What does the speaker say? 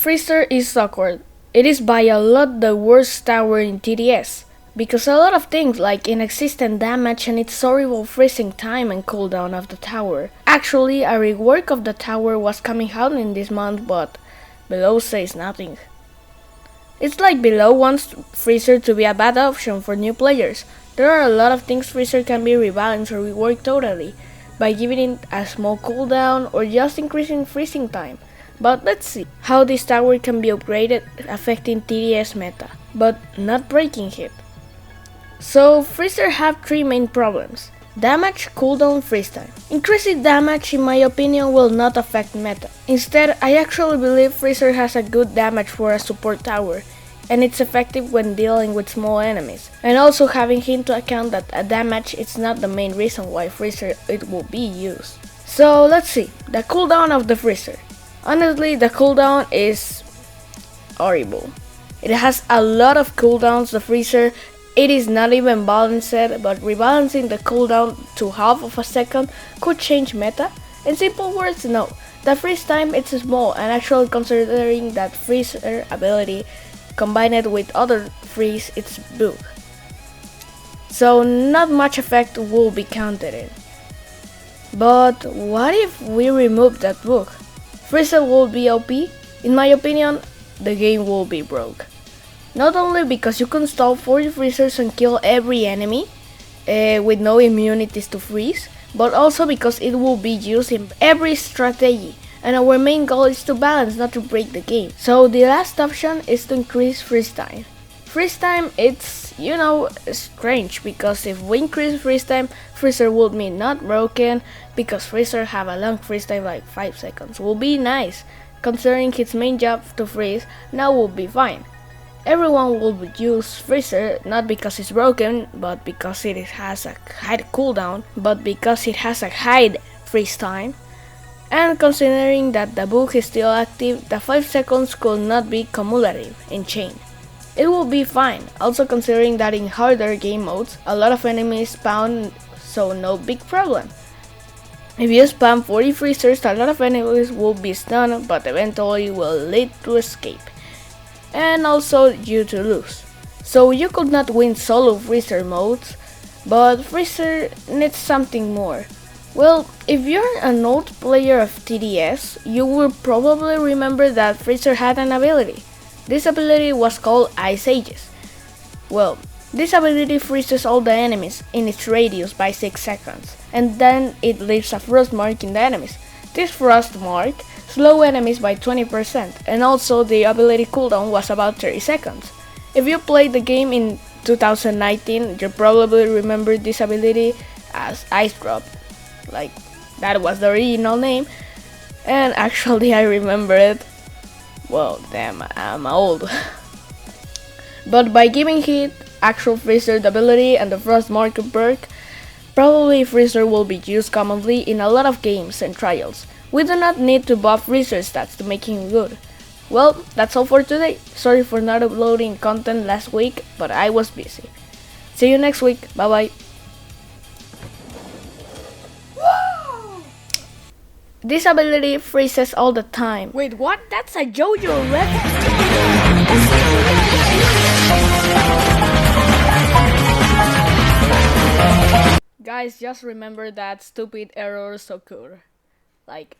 Freezer is awkward. It is by a lot the worst tower in TDS, because a lot of things like inexistent damage and its horrible freezing time and cooldown of the tower. Actually, a rework of the tower was coming out in this month, but below says nothing. It's like below wants Freezer to be a bad option for new players. There are a lot of things Freezer can be rebalanced or reworked totally, by giving it a small cooldown or just increasing freezing time. But let's see how this tower can be upgraded affecting TDS meta, but not breaking it. So Freezer have three main problems: damage, cooldown, freeze time. Increasing damage in my opinion will not affect meta. Instead, I actually believe Freezer has a good damage for a support tower, and it's effective when dealing with small enemies. And also having into account that a damage is not the main reason why Freezer it will be used. So let's see, the cooldown of the Freezer. Honestly, the cooldown is horrible. It has a lot of cooldowns, the Freezer. It is not even balanced, but rebalancing the cooldown to half of a second could change meta. In simple words, no. The freeze time is small, and actually considering that Freezer ability combined with other freeze, it's bug. So not much effect will be counted in. But what if we remove that bug? Freezer will be OP? In my opinion, the game will be broke. Not only because you can stall 40 freezers and kill every enemy with no immunities to freeze, but also because it will be used in every strategy, and our main goal is to balance, not to break the game. So the last option is to increase freeze time. Freeze time, it's, strange, because if we increase freeze time, Freezer would be not broken, because Freezer have a long freeze time like 5 seconds. Will be nice, considering his main job to freeze, now will be fine. Everyone will use Freezer not because it's broken, but because it has a high cooldown, but because it has a high freeze time. And considering that the bug is still active, the 5 seconds could not be cumulative in chain. It will be fine, also considering that in harder game modes, a lot of enemies spawn, so no big problem. If you spam 40 freezers, a lot of enemies will be stunned, but eventually will lead to escape. And also you to lose. So you could not win solo Freezer modes, but Freezer needs something more. Well, if you're an old player of TDS, you will probably remember that Freezer had an ability. This ability was called Ice Ages. Well, this ability freezes all the enemies in its radius by 6 seconds, and then it leaves a frost mark in the enemies. This frost mark slow enemies by 20%, and also the ability cooldown was about 30 seconds. If you played the game in 2019, you probably remember this ability as Ice Drop, like that was the original name, and actually I remember it. Well, damn, I'm old. But by giving it actual Freezer ability and the Frost Marker perk, probably Freezer will be used commonly in a lot of games and trials. We do not need to buff Freezer stats to make him good. Well, that's all for today. Sorry for not uploading content last week, but I was busy. See you next week. Bye bye. This ability freezes all the time. Wait, what? That's a JoJo reference. Guys, just remember that stupid errors occur. Like,